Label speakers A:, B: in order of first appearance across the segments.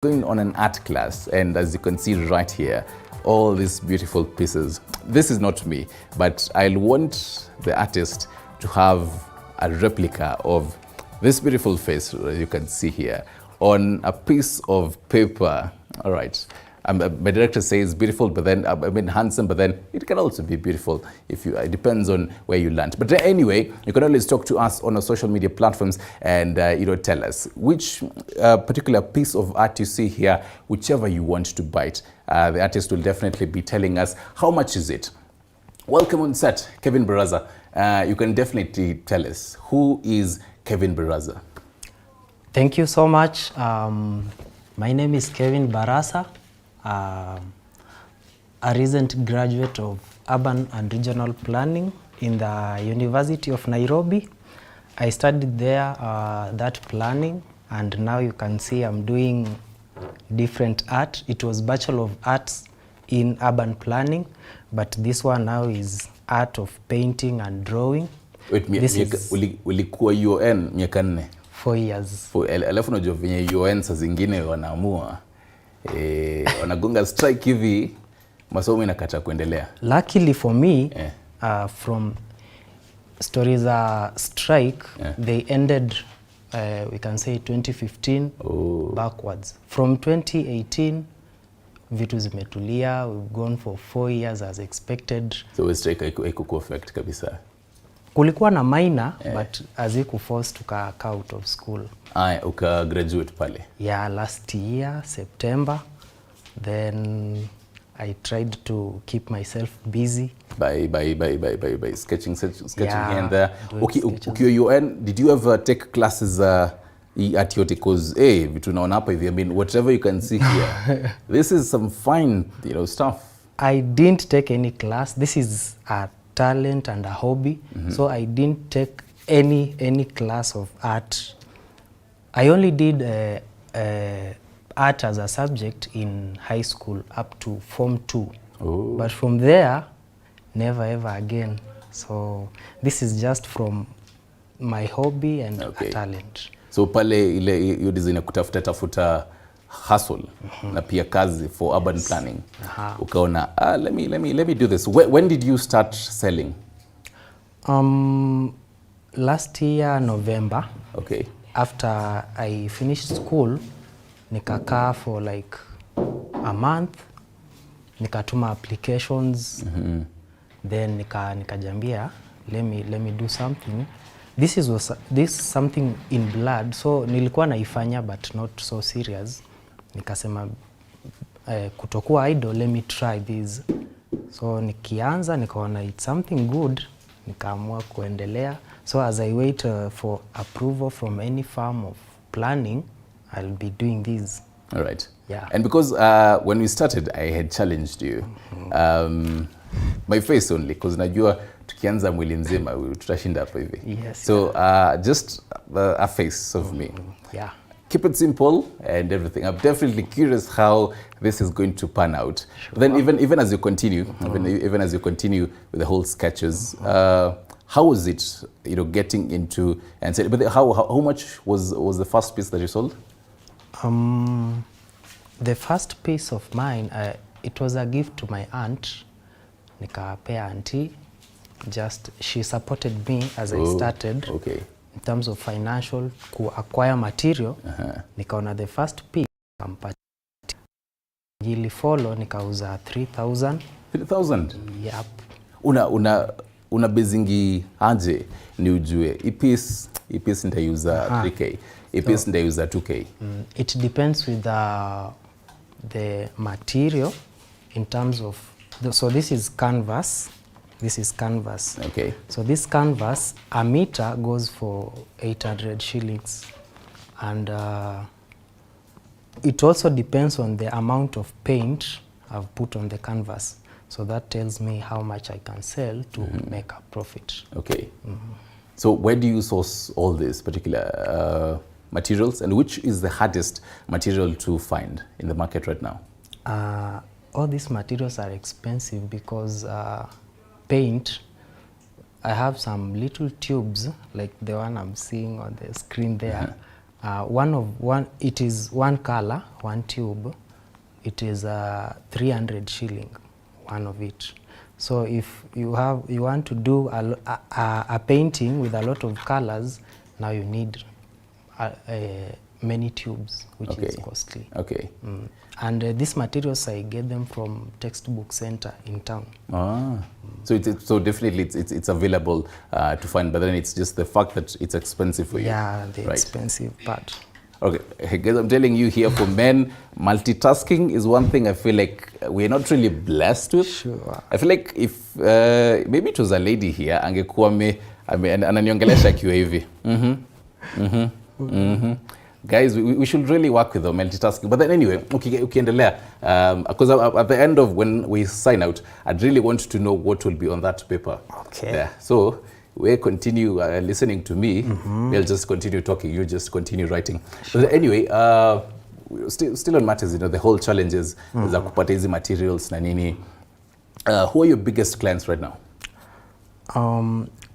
A: Going on an art class, and as you can see right here, all these beautiful pieces. This is not me, but I'll want the artist to have a replica of this beautiful face, as you can see here, on a piece of paper. All right. My director says beautiful, but then I mean handsome, but then it can also be beautiful if you. It depends on where you land. But anyway, you can always talk to us on our social media platforms and tell us which particular piece of art you see here, whichever you want to bite. The artist will definitely be telling us how much is it. Welcome on set, Kevin Barasa. You can definitely tell us who is Kevin Barasa.
B: Thank you so much. My name is Kevin Barasa. A recent graduate of Urban and Regional Planning in the University of Nairobi. I studied there that planning, and now you can see I'm doing different art. It was Bachelor of Arts in Urban Planning, but this one now is art of painting and drawing.
A: Wait, ulikuwa UN miaka 4?
B: 4 years.
A: Alafu unajua venye UN saa zingine wanaamua wanagonga strike hivi, masomo inakata kuendelea. Luckily
B: for me, from stories strike, they ended, we can say 2015 backwards. From 2018, vitu zimetulia. We've gone for 4 years as expected.
A: So strike haikuku affect kabisa?
B: Kulikuwa na minor, but haziku force tuka out of school.
A: Uka graduate pale?
B: Yeah, last year, September. Then I tried to keep myself busy.
A: By sketching here and there. Okay, UN, did you ever take classes at yote? Because vitu naona hapa hivi, I mean, whatever you can see here, this is some fine, stuff.
B: I didn't take any class. This is a talent and a hobby. So I didn't take any class of art. I only did art as a subject in high school up to Form 2. But from there, never ever again. So this is just from my hobby and a talent.
A: So pale ile design kutafuta hustle na pia kazi for urban planning. Ukaona, let me do this. When did you start selling?
B: Last year November.
A: Okay.
B: After I finished school, nikakaa for like a month, nikatuma applications, then nikajambia, let me do something. This is something in blood, so nilikuwa naifanya but not so serious. Nikasema kutokuwa idle, let me try this. So nikianza nikaona it's something good, nikaamua kuendelea. So as I wait for approval from any firm of planning, I'll be doing this.
A: All right.
B: Yeah.
A: And because when we started, I had challenged you. My face only, because najua tukianza mwili nzima tutashinda hapo hivi.
B: Yes.
A: So just a face of me.
B: Yeah.
A: Keep it simple and everything. I'm definitely curious how this is going to pan out. Sure. Then even as you continue, even as you continue with the whole sketches, how was it, getting into and say, but how much was the first piece that you sold?
B: The first piece of mine, it was a gift to my aunt. Nikapea auntie. Just she supported me as I started.
A: Okay.
B: In terms of financial, to acquire material. Nikaona the first piece kampati. Gili follow nikauza 3,000.
A: 3,000?
B: Yep.
A: Una bezingi aje ni ujue i piece nitauza 3K, i piece nitauza 2K?
B: It depends with the material in terms of so this is canvas. Okay. So this canvas, a meter goes for 800 shillings, and it also depends on the amount of paint I've put on the canvas. So that tells me how much I can sell to make a profit.
A: Okay. So where do you source all these particular materials, and which is the hardest material to find in the market right now?
B: All these materials are expensive because paint, I have some little tubes like the one I'm seeing on the screen there. It is one color, one tube. It is 300 shilling, one of it. So if you want to do a painting with a lot of colors, now you need many tubes, which is costly.
A: Okay.
B: And these materials, I get them from textbook center in town.
A: So definitely it's available to find, but then it's just the fact that it's expensive for you.
B: Yeah, the expensive part.
A: Okay, guys, I'm telling you here, for men, multitasking is one thing I feel like we're not really blessed with.
B: Sure.
A: I feel like if maybe it was a lady here, angekuwa ananiongelesha akiwa hivi. Guys, we should really work with the multitasking. But then anyway, ukiendelea, because at the end of when we sign out, I'd really want to know what will be on that paper.
B: Okay.
A: Yeah. So we continue listening to me. We'll just continue talking. You just continue writing. Sure. But anyway, still on matters, the whole challenges za kupata hizi materials na nini. Who are your biggest clients right now?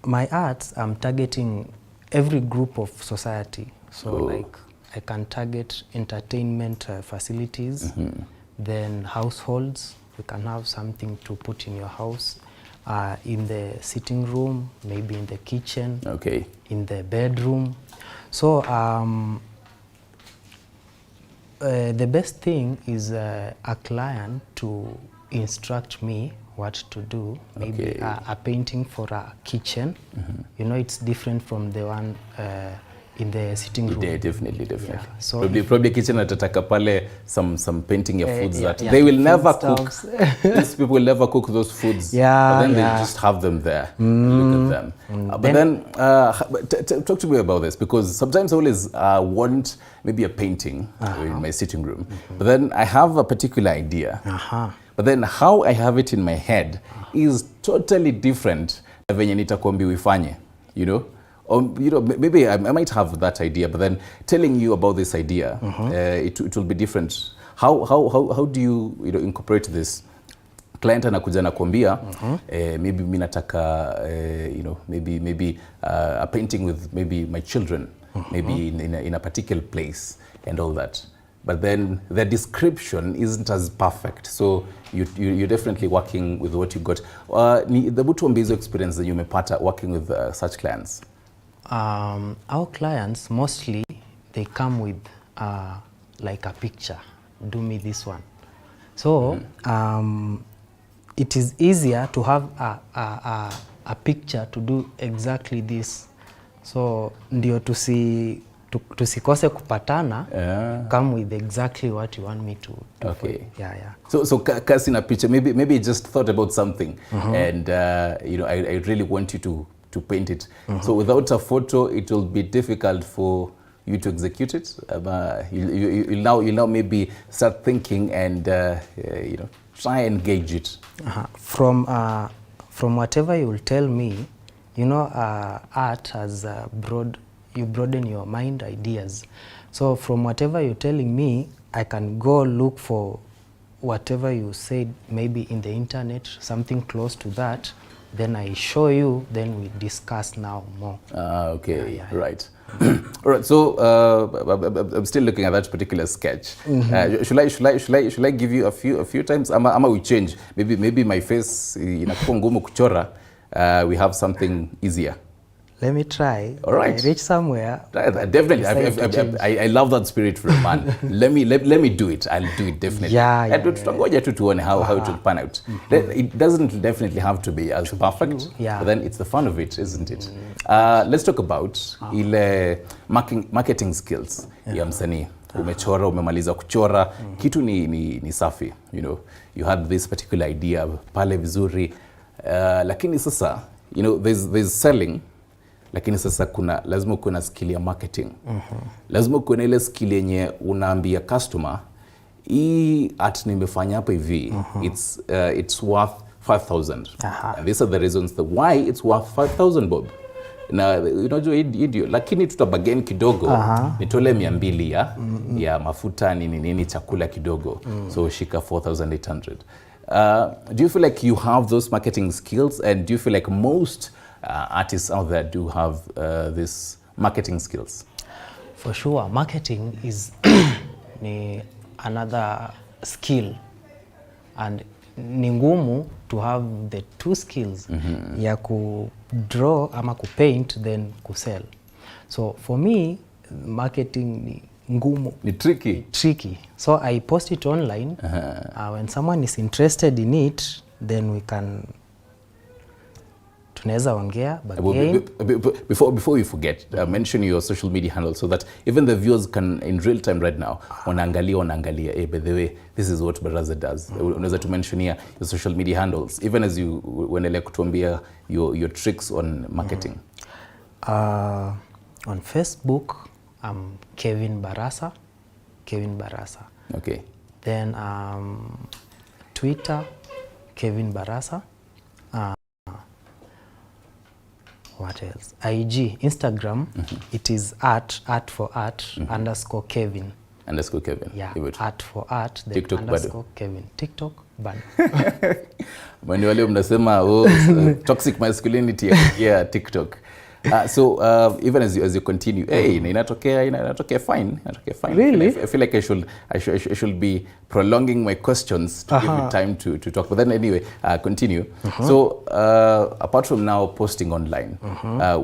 B: My arts, I'm targeting every group of society. So like I can target entertainment facilities, then households. You can have something to put in your house, in the sitting room, maybe in the kitchen, in the bedroom. So the best thing is a client to instruct me what to do. Maybe a painting for a kitchen. It's different from the one in the sitting room.
A: Yeah, definitely.
B: Yeah. So
A: probably kitchen atataka pale some painting of foods that they will never cook. These people will never cook those foods.
B: Yeah,
A: but then they just have them there. Look at them. But then talk to me about this, because sometimes I always want maybe a painting in my sitting room, but then I have a particular idea. But then how I have it in my head is totally different than venye nitakwambia uifanye, Or, maybe I might have that idea, but then telling you about this idea, it will be different. How do you, incorporate this? Client anakuja nakwambia, maybe mimi nataka, maybe a painting with maybe my children, maybe in a particular place and all that. But then the description isn't as perfect. So you're definitely working with what you got. The butu ambizo experience that you umepata working with such clients?
B: Our clients, mostly, they come with like a picture. Do me this one. So it is easier to have a picture to do exactly this. So ndio tusikose kupatana, come with exactly what you want me to do.
A: Okay.
B: Yeah.
A: So kasi na picture, maybe just thought about something, and I really want you to paint it. So without a photo, it will be difficult for you to execute it. You'll now maybe start thinking and try and gauge it.
B: From whatever you will tell me, art has you broaden your mind ideas. So from whatever you're telling me, I can go look for whatever you said, maybe in the internet, something close to that. Then I show you, then we discuss now more.
A: Okay, right. All right, so I'm still looking at that particular sketch. Should I give you a few times? Ama we change. Maybe my face inakuwa ngumu kuchora. We have something easier.
B: Let me try.
A: All right.
B: I reach somewhere.
A: Definitely. I love that spirit from man. let me do it. I'll do it definitely. Tutangoja tu tuone how it will pan out. It doesn't definitely have to be as perfect. But then it's the fun of it, isn't it? Let's talk about ile marketing skills ya msanii. Umechora, umemaliza kuchora, kitu ni safi, you had this particular idea pale vizuri, lakini sasa there's selling. Lakini sasa lazima kuna skill ya marketing. Lazima kuna ile skill yenye unaambia customer, hii art nimefanya hapa hivi, it's worth 5,000. And these are the reasons why it's worth 5,000 bob. Na unajua idio, lakini tutabagain kidogo, nitole 200 ya mafuta nini chakula kidogo. So shika 4,800. Do you feel like you have those marketing skills, and do you feel like most artists out there do have this marketing skills?
B: For sure, marketing is ni another skill, and ni ngumu to have the two skills ya ku draw ama ku paint then ku sell. So for me, marketing ni ngumu.
A: Ni tricky.
B: Tricky. So I post it online. When someone is interested in it, then we can tunaweza ongea.
A: Before you forget, mention your social media handle so that even the viewers can in real time right now wanaangalia, by the way, this is what Barasa does. Unaweza to mention here your social media handles, even as you uendelea kutuambia your tricks on marketing.
B: On Facebook, I'm Kevin Barasa.
A: Okay.
B: Then Twitter, Kevin Barasa. What else? IG, Instagram, it is art for art, _ Kevin. Yeah, art for art, then
A: TikTok
B: _ Kevin. TikTok, bado.
A: Mani wale mnasema toxic masculinity yeah, TikTok. So even as you continue, hey, inatokea fine.
B: Really?
A: I feel like I should be prolonging my questions to give you time to talk. But then anyway, continue. So apart from now posting online,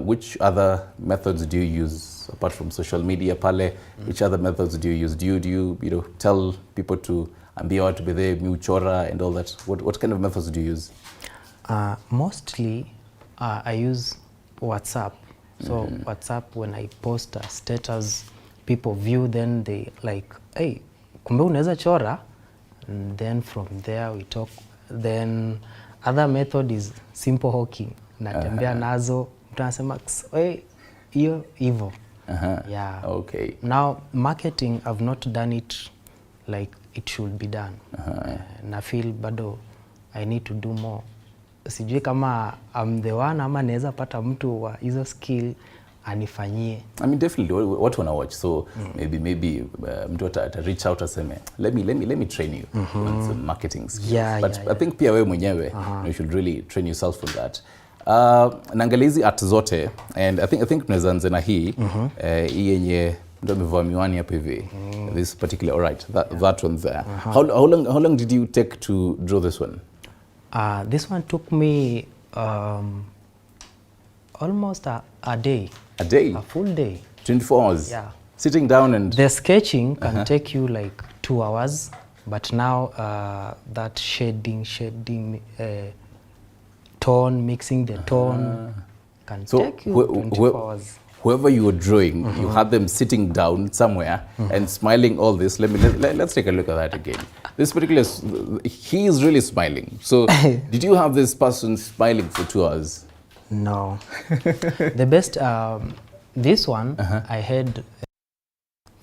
A: which other methods do you use apart from social media pale? Which other methods do you use? Do you tell people to ambia watu be there, miuchora and all that? What kind of methods do you use?
B: Mostly I use WhatsApp. So WhatsApp, when I post a status, people view, then they like, hey, kumbe unaweza chora, and then from there we talk. Then other method is simple hawking. Natembea nazo, mtu anasema, hey, hiyo hivyo. Yeah.
A: Okay.
B: Now marketing, I've not done it like it should be done. Na feel bado I need to do more. Sijui kama I'm the one ama naweza pata mtu wa hizo skill anifanyie.
A: I mean, definitely what wanna watch, so maybe mtu ata reach out aseme let me train you on some marketing skills. But I think pia wewe mwenyewe you should really train yourself on that. Naangalia hizi art zote, and I think tunaweza anza na hii yenye ndio amevaa miwani hapa hivi. This particular, all right, that one there. How long did you take to draw this one?
B: This one took me almost a day.
A: A day?
B: A full day.
A: 24 hours?
B: Yeah.
A: Sitting down and...
B: The sketching can take you like 2 hours, but now that shading, tone, mixing the tone can take you 24 hours.
A: Whoever you were drawing, you had them sitting down somewhere and smiling all this. Let's take a look at that again. This particular, he is really smiling. So did you have this person smiling for 2 hours?
B: No. The best, this one, I had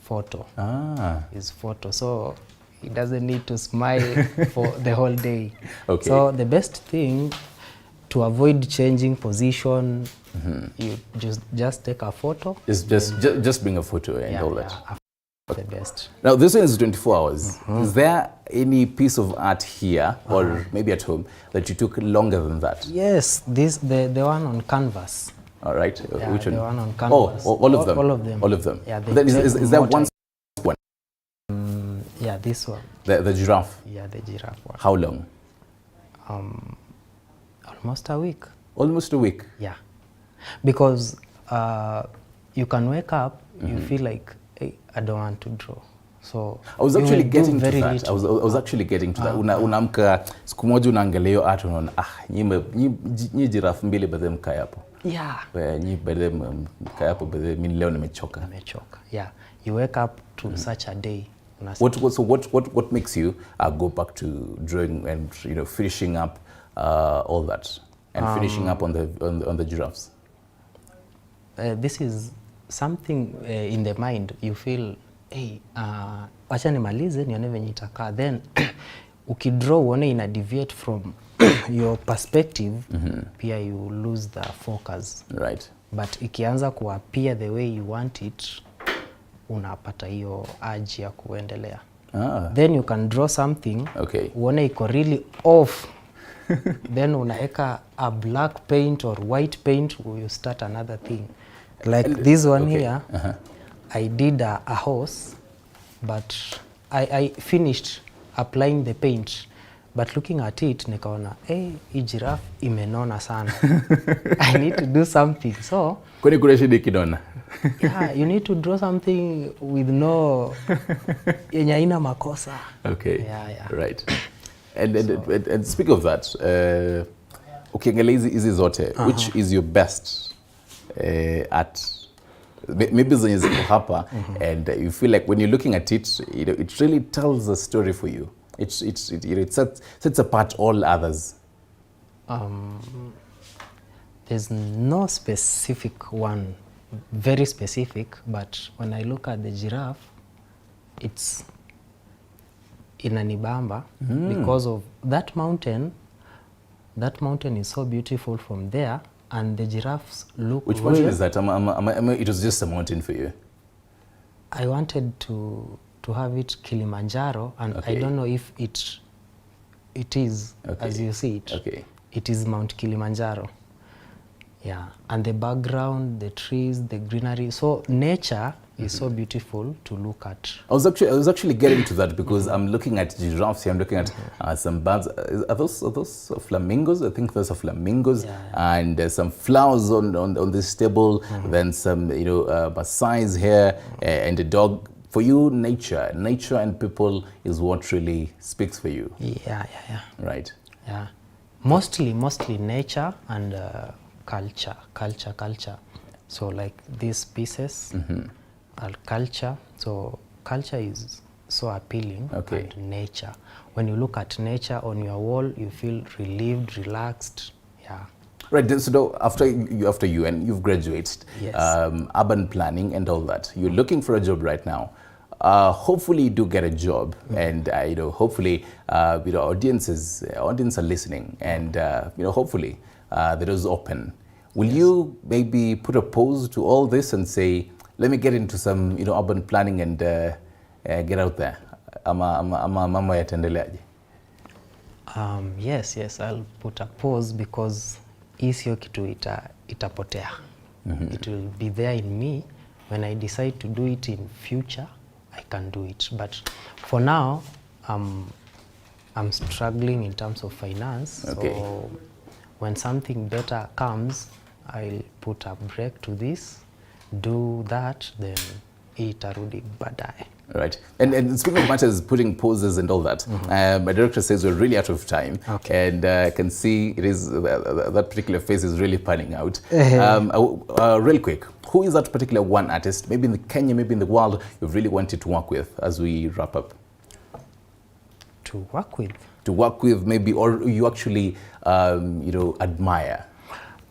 B: photo. His photo. So he doesn't need to smile for the whole day.
A: Okay.
B: So the best thing, to avoid changing position, you just take a photo.
A: Just bring a photo and all that.
B: The best.
A: Now this one is 24 hours. Is there any piece of art here or maybe at home that you took longer than that?
B: Yes, the one on canvas.
A: All right.
B: Yeah,
A: which one?
B: The one on canvas.
A: Oh, all of them.
B: All of them.
A: All of them.
B: Yeah.
A: Is there one?
B: Yeah, this one.
A: The giraffe.
B: Yeah, the giraffe one.
A: How long?
B: Almost a week.
A: Almost a week?
B: Yeah. Because you can wake up, you feel like, hey, I don't want to draw. So
A: I was actually getting to that. I was actually getting to that. Unaamka siku moja unaangalia hiyo art unaona nyi giraffe mbili baadhi mkaa hapo.
B: Yeah.
A: Nyi baadhi mkaa hapo baadhi mimi leo nimechoka.
B: Yeah. You wake up to such a day.
A: What makes you go back to drawing and finishing up all that and finishing up on the giraffes?
B: This is something in the mind. You feel, hey, wacha nimalize nione venye itakaa. Then ukidraw uone ina deviate from your perspective, pia you lose the focus.
A: Right.
B: But ikianza kuappear the way you want it, unapata hiyo urge ya kuendelea. Then you can draw something, uone iko really off. Then unaeka a black paint or white paint, you start another thing. Like this one here, I did a horse, but I finished applying the paint, but looking at it nikaona hii giraffe imenona sana. I need to do something. So
A: kwani kuna shida kinona?
B: Yeah, you need to draw something with no yenye haina makosa.
A: Okay.
B: Yeah.
A: Right. And speak of that, ukiangalia hizi zote, which is your best at maybe zenye ziko hapa, and you feel like when you're looking at it, it really tells a story for you. It sets apart all others.
B: There's no specific one, very specific, but when I look at the giraffe, it's inanibamba because of that mountain. That mountain is so beautiful from there, and the giraffes look.
A: Which mountain is that? It was just a mountain for you.
B: I wanted to have it Kilimanjaro, and I don't know if it is, as you see it.
A: Okay.
B: It is Mount Kilimanjaro. Yeah, and the background, the trees, the greenery. So nature is so beautiful to look at.
A: I was actually getting to that because I'm looking at giraffes here. I'm looking at some birds. Are those flamingos? I think those are flamingos.
B: Yeah.
A: And some flowers on this table. Then some Maasai's here and a dog. For you, nature and people is what really speaks for you.
B: Yeah.
A: Right.
B: Yeah, mostly nature and culture. So like these pieces are culture. So culture is so appealing.
A: Okay.
B: And nature. When you look at nature on your wall, you feel relieved, relaxed. Yeah.
A: Right. So after you and you've graduated,
B: Yes.
A: Urban planning and all that, you're looking for a job right now. Hopefully you do get a job, and hopefully audience are listening, and hopefully the doors open. Will you maybe put a pause to all this and say, let me get into some urban planning and get out there? Mama yataendeleaje?
B: Yes, I'll put a pause because sio kitu itapotea. It will be there in me. When I decide to do it in future, I can do it. But for now, I'm struggling in terms of finance.
A: Okay.
B: So when something better comes, I'll put a break to this, do that, then itarudi baadaye.
A: Right. And speaking of matters, putting pauses and all that, my director says we're really out of time.
B: Okay.
A: And I can see it is that particular face is really panning out. Real quick, who is that particular one artist, maybe in Kenya, maybe in the world, you've really wanted to work with as we wrap up?
B: To work with?
A: To work with, maybe, or you actually, admire?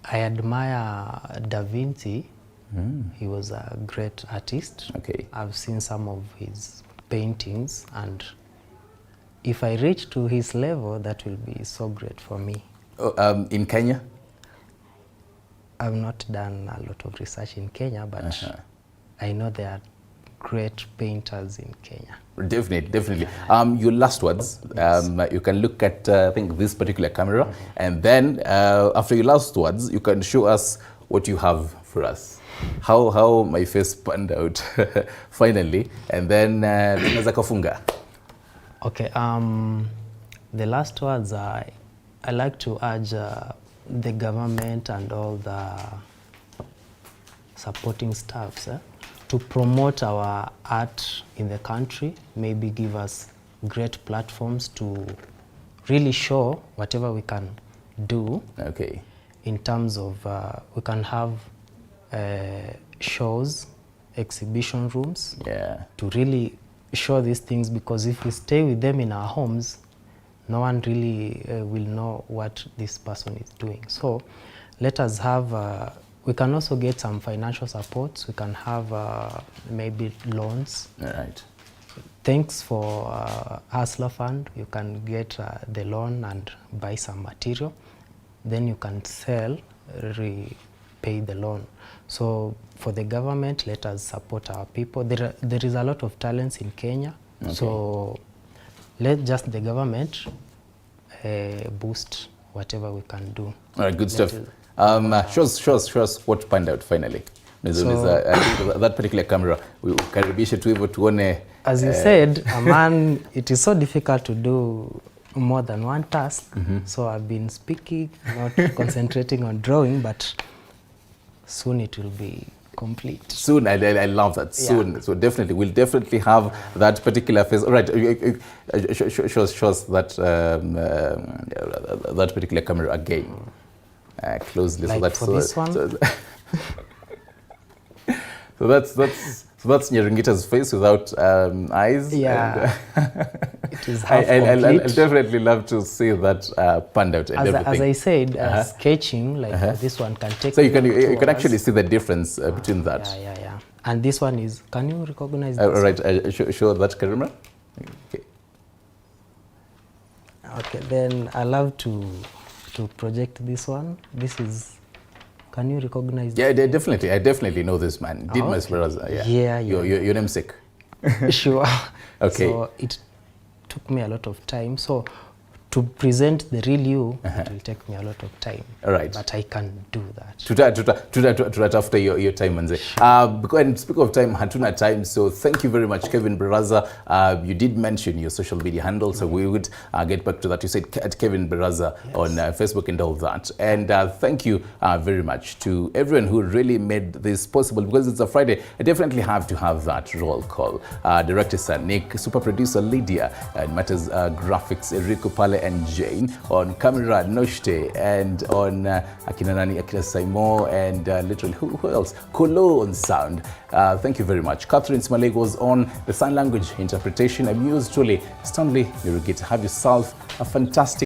B: I admire Da Vinci. He was a great artist.
A: Okay.
B: I've seen some of his paintings, and if I reach to his level, that will be so great for me.
A: In Kenya?
B: I've not done a lot of research in Kenya, but I know there are great painters in Kenya.
A: Definitely. Your last words, you can look at, I think, this particular camera, and then after your last words, you can show us what you have for us. How my face panned out finally, and then tunaweza kufunga.
B: Okay, the last words I like to urge the government and all the supporting staffs to promote our art in the country, maybe give us great platforms to really show whatever we can do.
A: Okay.
B: In terms of, we can have shows, exhibition rooms, to really show these things, because if we stay with them in our homes, no one really will know what this person is doing. So let us have, we can also get some financial supports. We can have maybe loans.
A: Right.
B: Thanks for Hustler Fund. You can get the loan and buy some material. Then you can sell, repay the loan. So for the government, let us support our people. There is a lot of talents in Kenya.
A: Okay.
B: So let just the government boost whatever we can do.
A: All right, good stuff. Show us what panned out finally. Nimeuliza, I think that particular camera ukaribishe tu hivyo tuone.
B: As you said, a man, it is so difficult to do more than one task. So I've been speaking, not concentrating on drawing, but soon it will be complete.
A: Soon, I love that. Soon, yeah. So definitely, we'll definitely have that particular phase. All right, shows that that particular camera again closely.
B: Like
A: so that's
B: for this one.
A: So that's Nyeringita's face without eyes.
B: Yeah,
A: and,
B: it is half complete.
A: I'll definitely love to see that panned out and everything.
B: As I said, sketching like this one can take.
A: So you can actually see the difference between that.
B: Yeah. And this one is. Can you recognize?
A: All right, show that camera. Okay.
B: Okay, then I love to project this one. This is. Can you recognize?
A: Yeah, definitely. I definitely know this man. Didmus Barasa.
B: Yeah.
A: Your namesake.
B: Sure.
A: Okay.
B: So it took me a lot of time. So to present the real you, it will take me a lot of time.
A: All right.
B: But I can do that.
A: To after your time, manze. And speak of time, hatuna time. So thank you very much, Kevin Barasa. You did mention your social media handle, so we would get back to that. You said at Kevin Barasa on Facebook and all that. And thank you very much to everyone who really made this possible, because it's a Friday. I definitely have to have that roll call. Director Sir Nick, super producer Lydia, and Matters graphics Enrico Pale and Jane, on camera Noshte, and on Akina Saimo, and literally who else? Kolo on sound. Thank you very much. Catherine Smalego was on the sign language interpretation. I'm yours truly, Stanley Nirugita. Have yourself a fantastic